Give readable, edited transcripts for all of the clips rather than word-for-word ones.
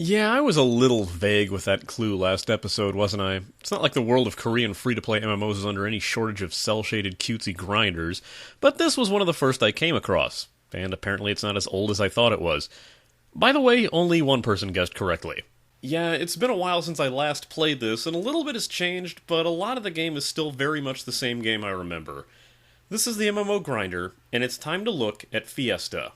Yeah, I was a little vague with that clue last episode, wasn't I? It's not like the world of Korean free-to-play MMOs is under any shortage of cel-shaded cutesy grinders, but this was one of the first I came across, and apparently it's not as old as I thought it was. By the way, only one person guessed correctly. Yeah, it's been a while since I last played this, and a little bit has changed, but a lot of the game is still very much the same game I remember. This is the MMO Grinder, and it's time to look at Fiesta.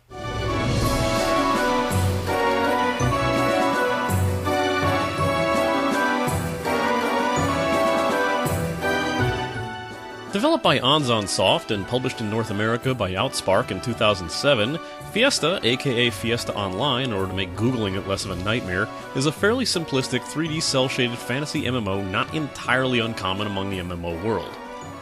Developed by Soft and published in North America by Outspark in 2007, Fiesta, aka Fiesta Online, or to make Googling it less of a nightmare, is a fairly simplistic 3D cel-shaded fantasy MMO not entirely uncommon among the MMO world.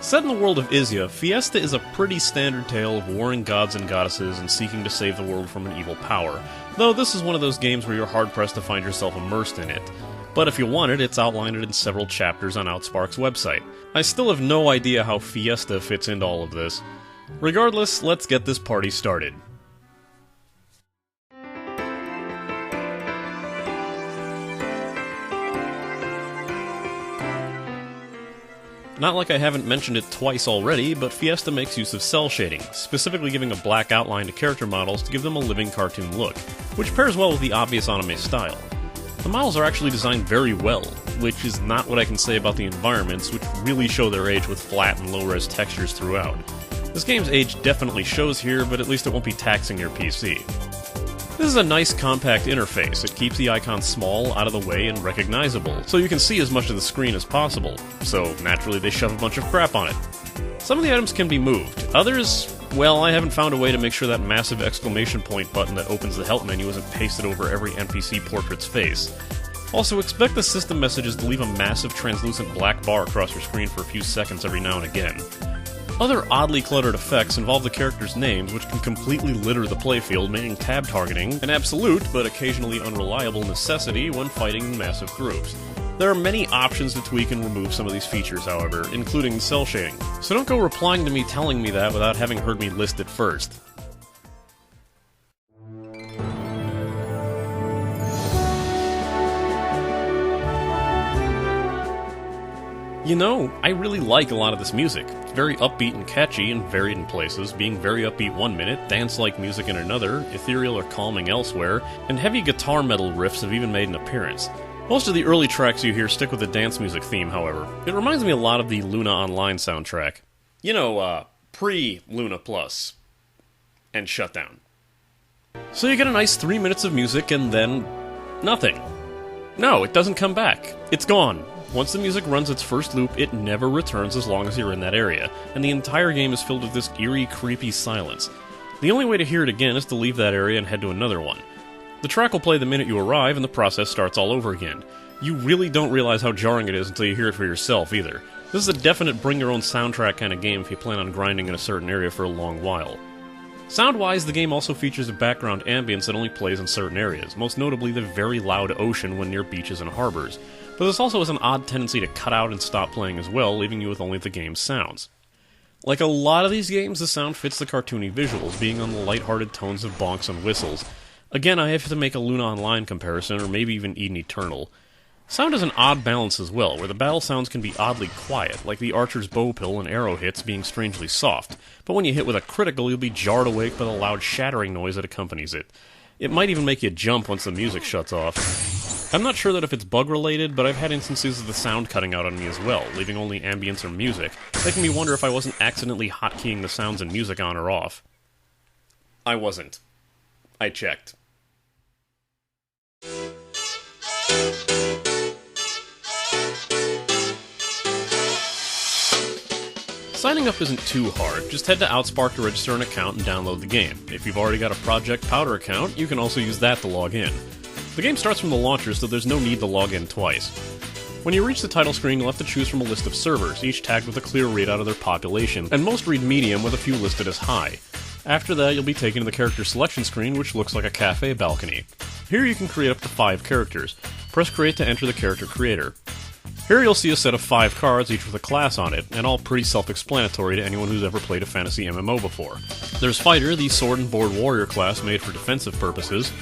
Set in the world of Isia, Fiesta is a pretty standard tale of warring gods and goddesses and seeking to save the world from an evil power, though this is one of those games where you're hard-pressed to find yourself immersed in it. But if you want it, it's outlined in several chapters on Outspark's website. I still have no idea how Fiesta fits into all of this. Regardless, let's get this party started. Not like I haven't mentioned it twice already, but Fiesta makes use of cel shading, specifically giving a black outline to character models to give them a living cartoon look, which pairs well with the obvious anime style. The models are actually designed very well, which is not what I can say about the environments, which really show their age with flat and low-res textures throughout. This game's age definitely shows here, but at least it won't be taxing your PC. This is a nice compact interface. It keeps the icons small, out of the way, and recognizable, so you can see as much of the screen as possible, so naturally they shove a bunch of crap on it. Some of the items can be moved, others, well, I haven't found a way to make sure that massive exclamation point button that opens the help menu isn't pasted over every NPC portrait's face. Also, expect the system messages to leave a massive translucent black bar across your screen for a few seconds every now and again. Other oddly cluttered effects involve the characters' names, which can completely litter the playfield, making tab targeting an absolute, but occasionally unreliable necessity when fighting in massive groups. There are many options to tweak and remove some of these features, however, including cel shading, so don't go replying to me telling me that without having heard me list it first. You know, I really like a lot of this music. It's very upbeat and catchy and varied in places, being very upbeat one minute, dance-like music in another, ethereal or calming elsewhere, and heavy guitar metal riffs have even made an appearance. Most of the early tracks you hear stick with the dance music theme, however. It reminds me a lot of the Luna Online soundtrack. You know, pre-Luna Plus. And Shutdown. So you get a nice 3 minutes of music and then nothing. No, it doesn't come back. It's gone. Once the music runs its first loop, it never returns as long as you're in that area, and the entire game is filled with this eerie, creepy silence. The only way to hear it again is to leave that area and head to another one. The track will play the minute you arrive, and the process starts all over again. You really don't realize how jarring it is until you hear it for yourself, either. This is a definite bring-your-own soundtrack kind of game if you plan on grinding in a certain area for a long while. Sound-wise, the game also features a background ambience that only plays in certain areas, most notably the very loud ocean when near beaches and harbors. But this also has an odd tendency to cut out and stop playing as well, leaving you with only the game's sounds. Like a lot of these games, the sound fits the cartoony visuals, being on the lighthearted tones of bonks and whistles. Again, I have to make a Luna Online comparison, or maybe even Eden Eternal. Sound has an odd balance as well, where the battle sounds can be oddly quiet, like the archer's bow pill and arrow hits being strangely soft, but when you hit with a critical, you'll be jarred awake by the loud shattering noise that accompanies it. It might even make you jump once the music shuts off. I'm not sure that if it's bug-related, but I've had instances of the sound cutting out on me as well, leaving only ambience or music, making me wonder if I wasn't accidentally hotkeying the sounds and music on or off. I wasn't. I checked. Signing up isn't too hard, just head to Outspark to register an account and download the game. If you've already got a Project Powder account, you can also use that to log in. The game starts from the launcher, so there's no need to log in twice. When you reach the title screen, you'll have to choose from a list of servers, each tagged with a clear readout of their population, and most read medium with a few listed as high. After that, you'll be taken to the character selection screen, which looks like a cafe balcony. Here you can create up to 5 characters. Press create to enter the character creator. Here you'll see a set of 5 cards, each with a class on it, and all pretty self-explanatory to anyone who's ever played a fantasy MMO before. There's Fighter, the sword and board warrior class made for defensive purposes.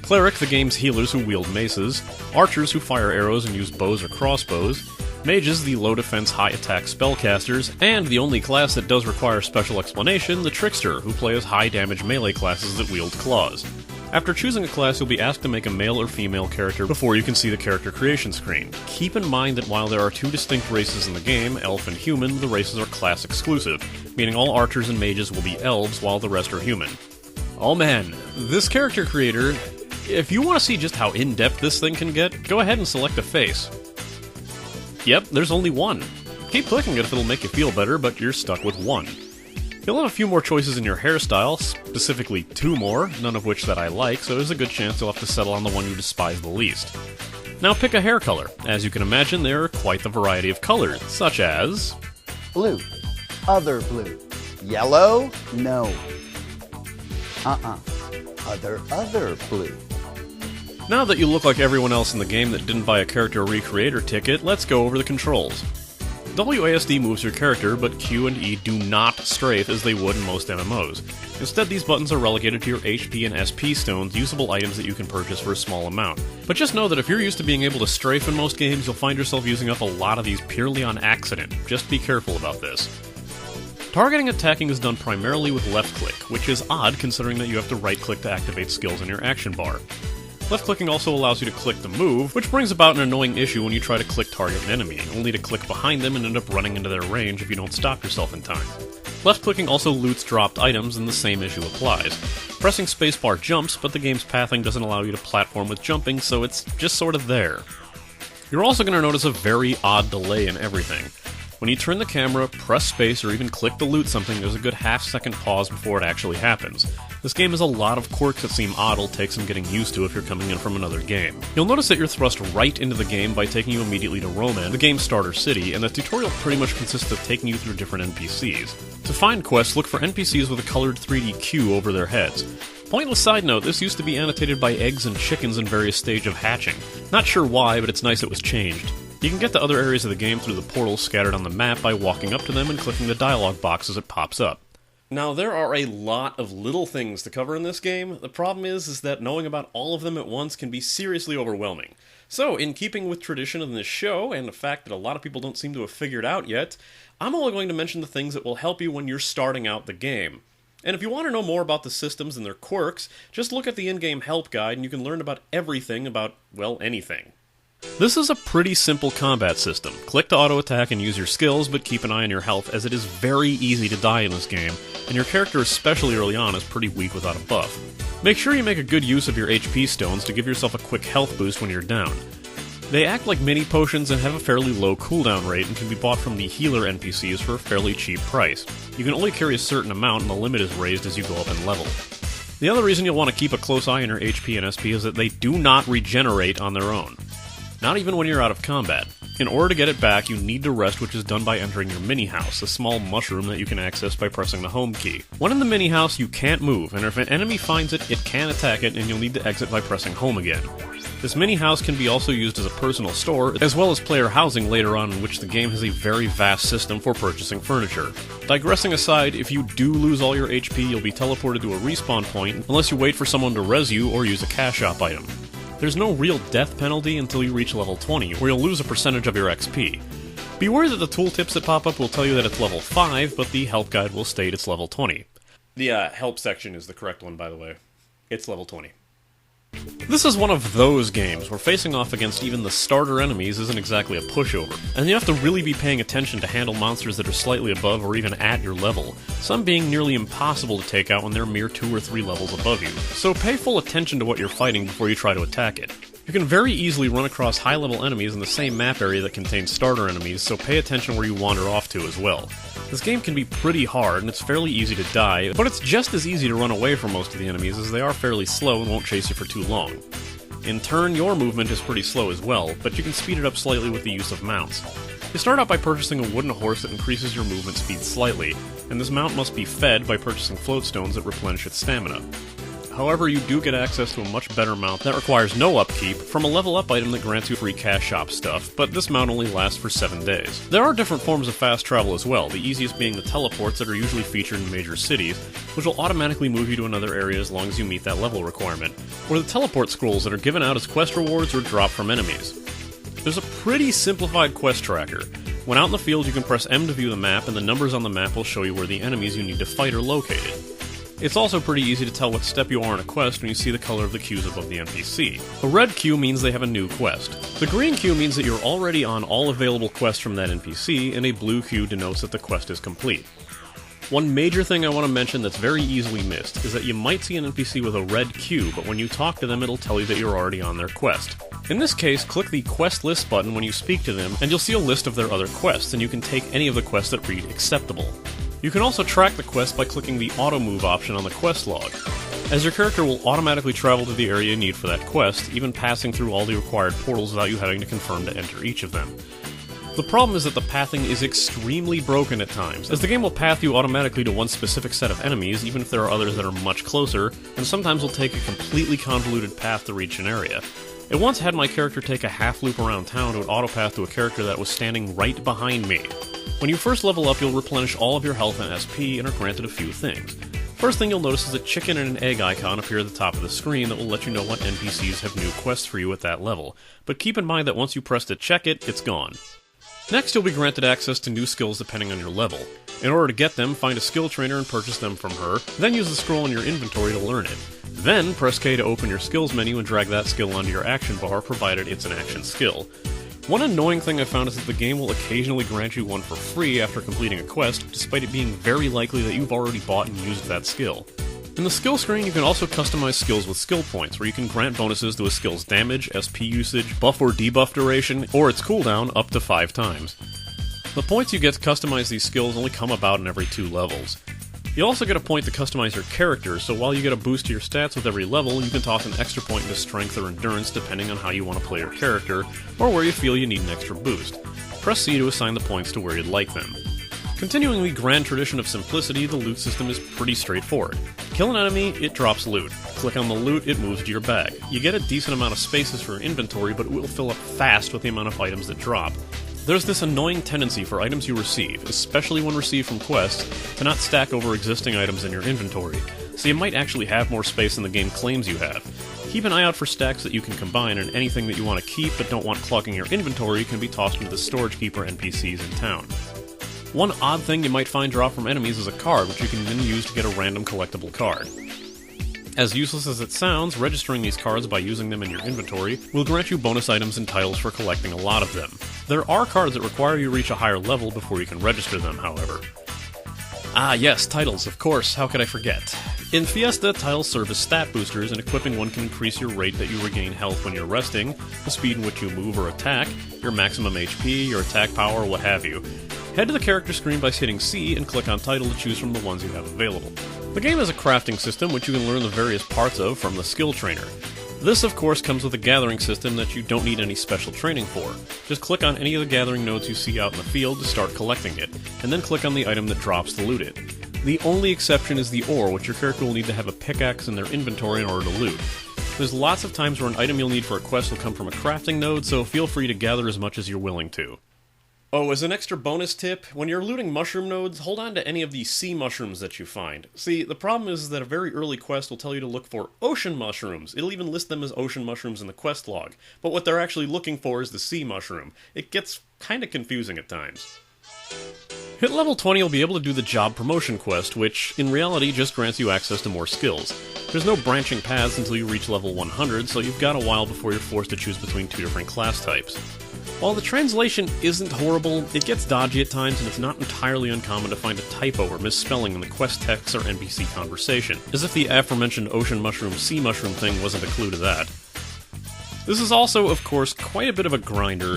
Cleric, the game's healers who wield maces, archers who fire arrows and use bows or crossbows, mages, the low defense, high attack spellcasters, and the only class that does require special explanation, the trickster, who play as high damage melee classes that wield claws. After choosing a class, you'll be asked to make a male or female character before you can see the character creation screen. Keep in mind that while there are two distinct races in the game, elf and human, the races are class exclusive, meaning all archers and mages will be elves while the rest are human. Oh man, this character creator, if you want to see just how in-depth this thing can get, go ahead and select a face. Yep, there's only one. Keep clicking it if it'll make you feel better, but you're stuck with one. You'll have a few more choices in your hairstyle, specifically 2 more, none of which that I like, so there's a good chance you'll have to settle on the one you despise the least. Now pick a hair color. As you can imagine, there are quite the variety of colors, such as... blue, other blue, yellow, no, other blue. Now that you look like everyone else in the game that didn't buy a character recreator ticket, let's go over the controls. WASD moves your character, but Q and E do not strafe as they would in most MMOs. Instead, these buttons are relegated to your HP and SP stones, usable items that you can purchase for a small amount. But just know that if you're used to being able to strafe in most games, you'll find yourself using up a lot of these purely on accident. Just be careful about this. Targeting attacking is done primarily with left click, which is odd considering that you have to right click to activate skills in your action bar. Left-clicking also allows you to click the move, which brings about an annoying issue when you try to click target an enemy, only to click behind them and end up running into their range if you don't stop yourself in time. Left-clicking also loots dropped items, and the same issue applies. Pressing spacebar jumps, but the game's pathing doesn't allow you to platform with jumping, so it's just sort of there. You're also going to notice a very odd delay in everything. When you turn the camera, press space, or even click to loot something, there's a good half-second pause before it actually happens. This game has a lot of quirks that seem odd. It'll take some getting used to if you're coming in from another game. You'll notice that you're thrust right into the game by taking you immediately to Roman, the game's starter city, and the tutorial pretty much consists of taking you through different NPCs. To find quests, look for NPCs with a colored 3D Q over their heads. Pointless side note, this used to be annotated by eggs and chickens in various stages of hatching. Not sure why, but it's nice it was changed. You can get to other areas of the game through the portals scattered on the map by walking up to them and clicking the dialogue box as it pops up. Now, there are a lot of little things to cover in this game. The problem is that knowing about all of them at once can be seriously overwhelming. So, in keeping with tradition of this show, and the fact that a lot of people don't seem to have figured out yet, I'm only going to mention the things that will help you when you're starting out the game. And if you want to know more about the systems and their quirks, just look at the in-game help guide and you can learn about everything about, well, anything. This is a pretty simple combat system. Click to auto-attack and use your skills, but keep an eye on your health, as it is very easy to die in this game, and your character, especially early on, is pretty weak without a buff. Make sure you make a good use of your HP stones to give yourself a quick health boost when you're down. They act like mini potions and have a fairly low cooldown rate and can be bought from the healer NPCs for a fairly cheap price. You can only carry a certain amount and the limit is raised as you go up in level. The other reason you'll want to keep a close eye on your HP and SP is that they do not regenerate on their own. Not even when you're out of combat. In order to get it back, you need to rest, which is done by entering your mini-house, a small mushroom that you can access by pressing the home key. When in the mini-house, you can't move, and if an enemy finds it, it can attack it, and you'll need to exit by pressing home again. This mini-house can be also used as a personal store, as well as player housing later on, in which the game has a very vast system for purchasing furniture. Digressing aside, if you do lose all your HP, you'll be teleported to a respawn point, unless you wait for someone to res you or use a cash shop item. There's no real death penalty until you reach level 20, where you'll lose a percentage of your XP. Be aware that the tooltips that pop up will tell you that it's level 5, but the help guide will state it's level 20. The help section is the correct one, by the way. It's level 20. This is one of those games where facing off against even the starter enemies isn't exactly a pushover, and you have to really be paying attention to handle monsters that are slightly above or even at your level, some being nearly impossible to take out when they're mere 2 or 3 levels above you, so pay full attention to what you're fighting before you try to attack it. You can very easily run across high-level enemies in the same map area that contains starter enemies, so pay attention where you wander off to as well. This game can be pretty hard, and it's fairly easy to die, but it's just as easy to run away from most of the enemies as they are fairly slow and won't chase you for too long. In turn, your movement is pretty slow as well, but you can speed it up slightly with the use of mounts. You start out by purchasing a wooden horse that increases your movement speed slightly, and this mount must be fed by purchasing float stones that replenish its stamina. However, you do get access to a much better mount that requires no upkeep from a level up item that grants you free cash shop stuff, but this mount only lasts for 7 days. There are different forms of fast travel as well, the easiest being the teleports that are usually featured in major cities, which will automatically move you to another area as long as you meet that level requirement, or the teleport scrolls that are given out as quest rewards or dropped from enemies. There's a pretty simplified quest tracker. When out in the field, you can press M to view the map, and the numbers on the map will show you where the enemies you need to fight are located. It's also pretty easy to tell what step you are in a quest when you see the color of the queues above the NPC. A red queue means they have a new quest. The green queue means that you're already on all available quests from that NPC, and a blue queue denotes that the quest is complete. One major thing I want to mention that's very easily missed is that you might see an NPC with a red queue, but when you talk to them it'll tell you that you're already on their quest. In this case, click the Quest List button when you speak to them, and you'll see a list of their other quests, and you can take any of the quests that read Acceptable. You can also track the quest by clicking the Auto Move option on the quest log, as your character will automatically travel to the area you need for that quest, even passing through all the required portals without you having to confirm to enter each of them. The problem is that the pathing is extremely broken at times, as the game will path you automatically to one specific set of enemies, even if there are others that are much closer, and sometimes will take a completely convoluted path to reach an area. It once had my character take a half loop around town to an autopath to a character that was standing right behind me. When you first level up, you'll replenish all of your health and SP and are granted a few things. First thing you'll notice is a chicken and an egg icon appear at the top of the screen that will let you know what NPCs have new quests for you at that level, but keep in mind that once you press to check it, it's gone. Next, you'll be granted access to new skills depending on your level. In order to get them, find a skill trainer and purchase them from her, then use the scroll in your inventory to learn it. Then, press K to open your skills menu and drag that skill onto your action bar, provided it's an action skill. One annoying thing I found is that the game will occasionally grant you one for free after completing a quest, despite it being very likely that you've already bought and used that skill. In the skill screen, you can also customize skills with skill points, where you can grant bonuses to a skill's damage, SP usage, buff or debuff duration, or its cooldown up to 5 times. The points you get to customize these skills only come about in every 2 levels. You also get a point to customize your character, so while you get a boost to your stats with every level, you can toss an extra point into strength or endurance depending on how you want to play your character, or where you feel you need an extra boost. Press C to assign the points to where you'd like them. Continuing the grand tradition of simplicity, the loot system is pretty straightforward. Kill an enemy, it drops loot. Click on the loot, it moves to your bag. You get a decent amount of spaces for inventory, but it will fill up fast with the amount of items that drop. There's this annoying tendency for items you receive, especially when received from quests, to not stack over existing items in your inventory, so you might actually have more space than the game claims you have. Keep an eye out for stacks that you can combine, and anything that you want to keep but don't want clogging your inventory can be tossed into the storage keeper NPCs in town. One odd thing you might find drop from enemies is a card, which you can then use to get a random collectible card. As useless as it sounds, registering these cards by using them in your inventory will grant you bonus items and titles for collecting a lot of them. There are cards that require you reach a higher level before you can register them, however. Ah yes, titles, of course, how could I forget? In Fiesta, titles serve as stat boosters, and equipping one can increase your rate that you regain health when you're resting, the speed in which you move or attack, your maximum HP, your attack power, what have you. Head to the character screen by hitting C and click on title to choose from the ones you have available. The game has a crafting system which you can learn the various parts of from the skill trainer. This, of course, comes with a gathering system that you don't need any special training for. Just click on any of the gathering nodes you see out in the field to start collecting it, and then click on the item that drops to loot it. The only exception is the ore, which your character will need to have a pickaxe in their inventory in order to loot. There's lots of times where an item you'll need for a quest will come from a crafting node, so feel free to gather as much as you're willing to. Oh, as an extra bonus tip, when you're looting mushroom nodes, hold on to any of these sea mushrooms that you find. See, the problem is that a very early quest will tell you to look for ocean mushrooms. It'll even list them as ocean mushrooms in the quest log. But what they're actually looking for is the sea mushroom. It gets kinda confusing at times. Hit level 20, you'll be able to do the job promotion quest, which, in reality, just grants you access to more skills. There's no branching paths until you reach level 100, so you've got a while before you're forced to choose between 2 different class types. While the translation isn't horrible, it gets dodgy at times, and it's not entirely uncommon to find a typo or misspelling in the quest text or NPC conversation, as if the aforementioned ocean mushroom, sea mushroom thing wasn't a clue to that. This is also, of course, quite a bit of a grinder.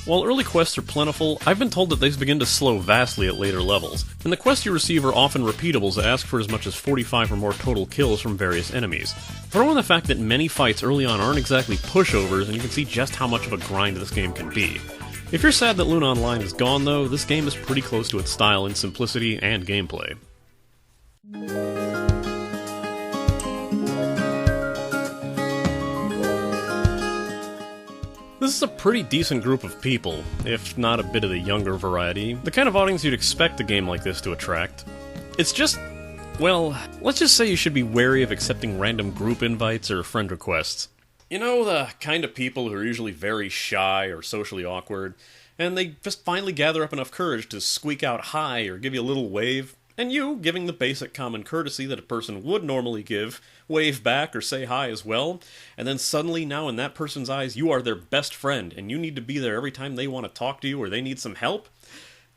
While early quests are plentiful, I've been told that they begin to slow vastly at later levels, and the quests you receive are often repeatables that ask for as much as 45 or more total kills from various enemies. Throw in the fact that many fights early on aren't exactly pushovers, and you can see just how much of a grind this game can be. If you're sad that Luna Online is gone though, this game is pretty close to its style in simplicity and gameplay. This is a pretty decent group of people, if not a bit of the younger variety, the kind of audience you'd expect a game like this to attract. It's just, well, let's just say you should be wary of accepting random group invites or friend requests. You know, the kind of people who are usually very shy or socially awkward, and they just finally gather up enough courage to squeak out hi or give you a little wave, and you, giving the basic common courtesy that a person would normally give, wave back or say hi as well, and then suddenly now in that person's eyes you are their best friend, and you need to be there every time they want to talk to you or they need some help?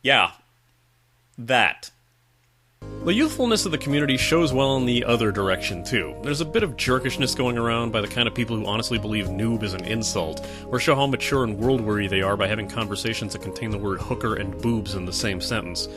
Yeah. That. The youthfulness of the community shows well in the other direction, too. There's a bit of jerkishness going around by the kind of people who honestly believe noob is an insult, or show how mature and world-weary they are by having conversations that contain the word hooker and boobs in the same sentence.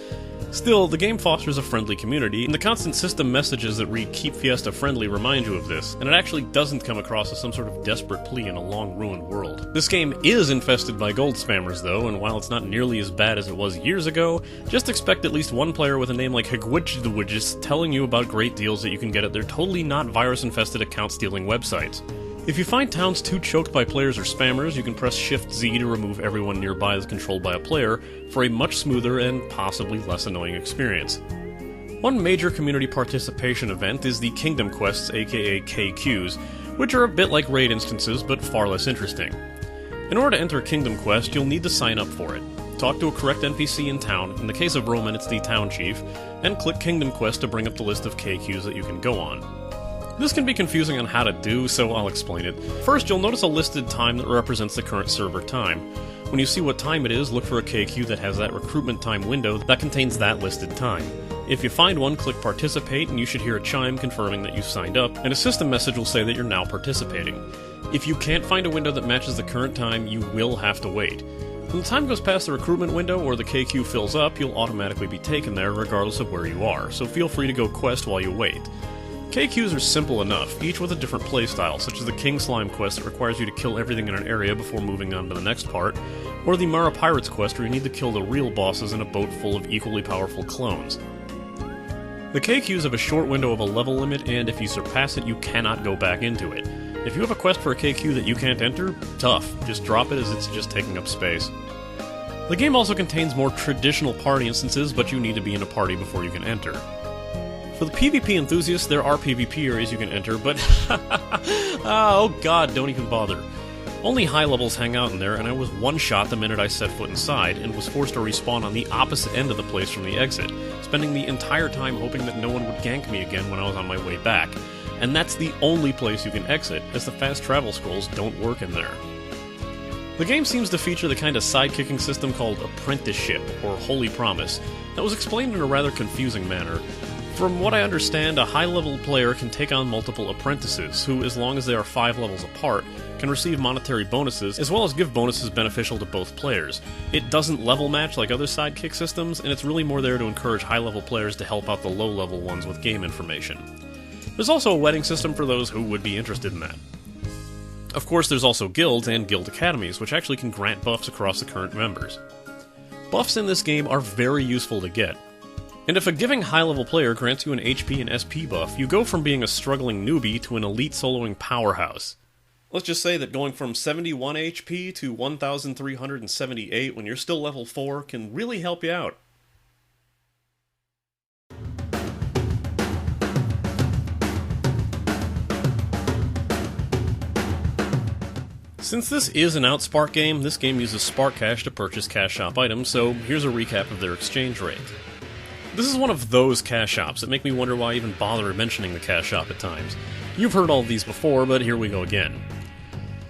Still, the game fosters a friendly community, and the constant system messages that read "Keep Fiesta friendly" remind you of this, and it actually doesn't come across as some sort of desperate plea in a long-ruined world. This game is infested by gold spammers, though, and while it's not nearly as bad as it was years ago, just expect at least one player with a name like Higwitchidwidgis telling you about great deals that you can get at their totally not virus-infested account-stealing websites. If you find towns too choked by players or spammers, you can press Shift-Z to remove everyone nearby that's controlled by a player for a much smoother and possibly less annoying experience. One major community participation event is the Kingdom Quests, aka KQs, which are a bit like raid instances but far less interesting. In order to enter a Kingdom Quest, you'll need to sign up for it. Talk to a correct NPC in town, in the case of Roman it's the town chief, and click Kingdom Quest to bring up the list of KQs that you can go on. This can be confusing on how to do, so I'll explain it. First, you'll notice a listed time that represents the current server time. When you see what time it is, look for a KQ that has that recruitment time window that contains that listed time. If you find one, click Participate, and you should hear a chime confirming that you've signed up, and a system message will say that you're now participating. If you can't find a window that matches the current time, you will have to wait. When the time goes past the recruitment window or the KQ fills up, you'll automatically be taken there regardless of where you are, so feel free to go quest while you wait. KQs are simple enough, each with a different playstyle, such as the King Slime quest that requires you to kill everything in an area before moving on to the next part, or the Mara Pirates quest where you need to kill the real bosses in a boat full of equally powerful clones. The KQs have a short window of a level limit, and if you surpass it, you cannot go back into it. If you have a quest for a KQ that you can't enter, tough, just drop it as it's just taking up space. The game also contains more traditional party instances, but you need to be in a party before you can enter. For the PvP enthusiasts, there are PvP areas you can enter, but oh god, don't even bother. Only high levels hang out in there, and I was one-shot the minute I set foot inside, and was forced to respawn on the opposite end of the place from the exit, spending the entire time hoping that no one would gank me again when I was on my way back. And that's the only place you can exit, as the fast travel scrolls don't work in there. The game seems to feature the kind of side-kicking system called Apprenticeship, or Holy Promise, that was explained in a rather confusing manner. From what I understand, a high-level player can take on multiple apprentices, who, as long as they are 5 levels apart, can receive monetary bonuses, as well as give bonuses beneficial to both players. It doesn't level match like other sidekick systems, and it's really more there to encourage high-level players to help out the low-level ones with game information. There's also a wedding system for those who would be interested in that. Of course, there's also guilds and guild academies, which actually can grant buffs across the current members. Buffs in this game are very useful to get. And if a giving high-level player grants you an HP and SP buff, you go from being a struggling newbie to an elite soloing powerhouse. Let's just say that going from 71 HP to 1,378 when you're still level 4 can really help you out. Since this is an Outspark game, this game uses Spark Cash to purchase Cash Shop items, so here's a recap of their exchange rate. This is one of those cash shops that make me wonder why I even bother mentioning the cash shop at times. You've heard all of these before, but here we go again.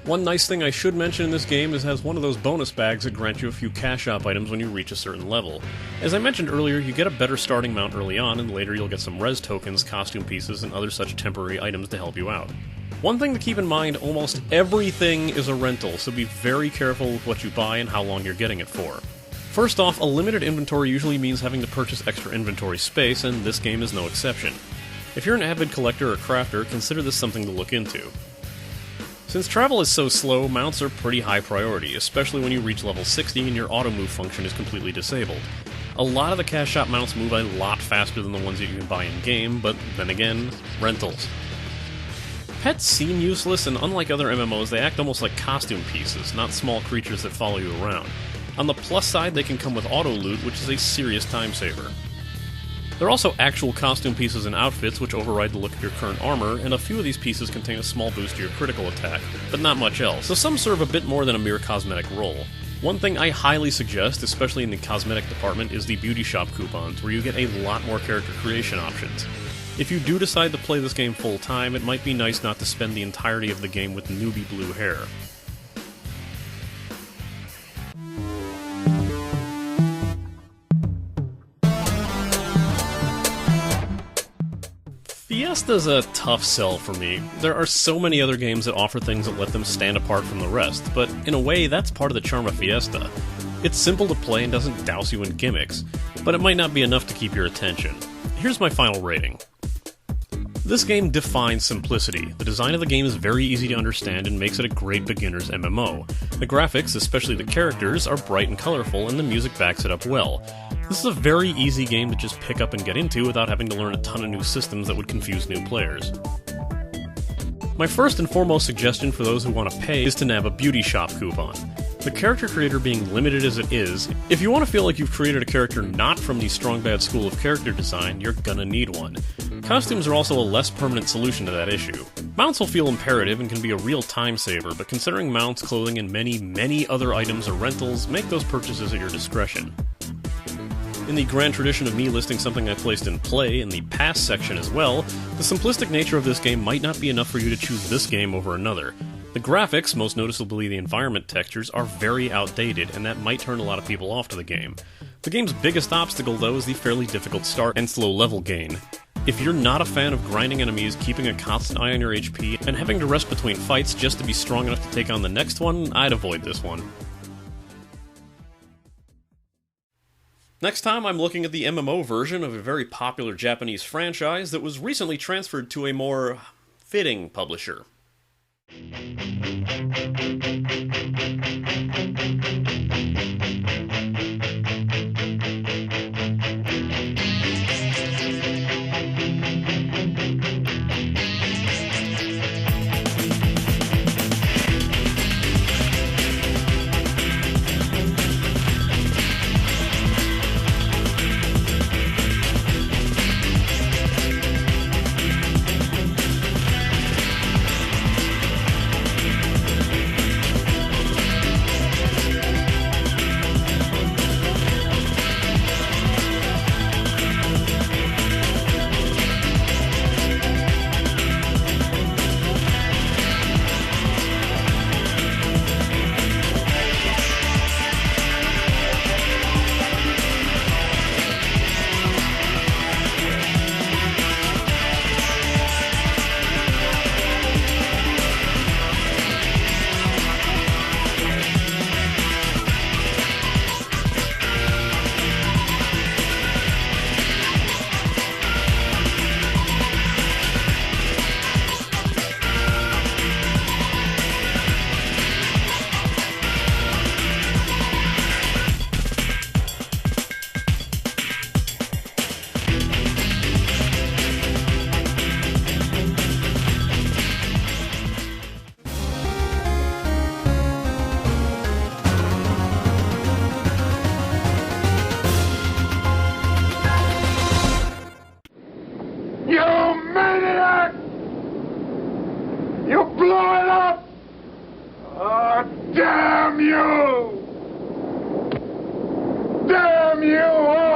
One nice thing I should mention in this game is it has one of those bonus bags that grant you a few cash shop items when you reach a certain level. As I mentioned earlier, you get a better starting mount early on, and later you'll get some res tokens, costume pieces, and other such temporary items to help you out. One thing to keep in mind, almost everything is a rental, so be very careful with what you buy and how long you're getting it for. First off, a limited inventory usually means having to purchase extra inventory space, and this game is no exception. If you're an avid collector or crafter, consider this something to look into. Since travel is so slow, mounts are pretty high priority, especially when you reach level 60 and your auto move function is completely disabled. A lot of the cash shop mounts move a lot faster than the ones that you can buy in-game, but then again, rentals. Pets seem useless, and unlike other MMOs, they act almost like costume pieces, not small creatures that follow you around. On the plus side, they can come with auto loot, which is a serious time saver. There are also actual costume pieces and outfits which override the look of your current armor, and a few of these pieces contain a small boost to your critical attack, but not much else, so some serve a bit more than a mere cosmetic role. One thing I highly suggest, especially in the cosmetic department, is the beauty shop coupons, where you get a lot more character creation options. If you do decide to play this game full time, it might be nice not to spend the entirety of the game with newbie blue hair. Fiesta's a tough sell for me. There are so many other games that offer things that let them stand apart from the rest, but in a way, that's part of the charm of Fiesta. It's simple to play and doesn't douse you in gimmicks, but it might not be enough to keep your attention. Here's my final rating. This game defines simplicity. The design of the game is very easy to understand and makes it a great beginner's MMO. The graphics, especially the characters, are bright and colorful, and the music backs it up well. This is a very easy game to just pick up and get into without having to learn a ton of new systems that would confuse new players. My first and foremost suggestion for those who want to pay is to nab a beauty shop coupon. The character creator being limited as it is, if you want to feel like you've created a character not from the strong bad school of character design, you're gonna need one. Costumes are also a less permanent solution to that issue. Mounts will feel imperative and can be a real time saver, but considering mounts, clothing, and many other items or rentals, make those purchases at your discretion. In the grand tradition of me listing something I placed in play in the past section as well, the simplistic nature of this game might not be enough for you to choose this game over another. The graphics, most noticeably the environment textures, are very outdated, and that might turn a lot of people off to the game. The game's biggest obstacle, though, is the fairly difficult start and slow level gain. If you're not a fan of grinding enemies, keeping a constant eye on your HP, and having to rest between fights just to be strong enough to take on the next one, I'd avoid this one. Next time, I'm looking at the MMO version of a very popular Japanese franchise that was recently transferred to a more fitting publisher. You blew it up! Oh, damn you! Damn you!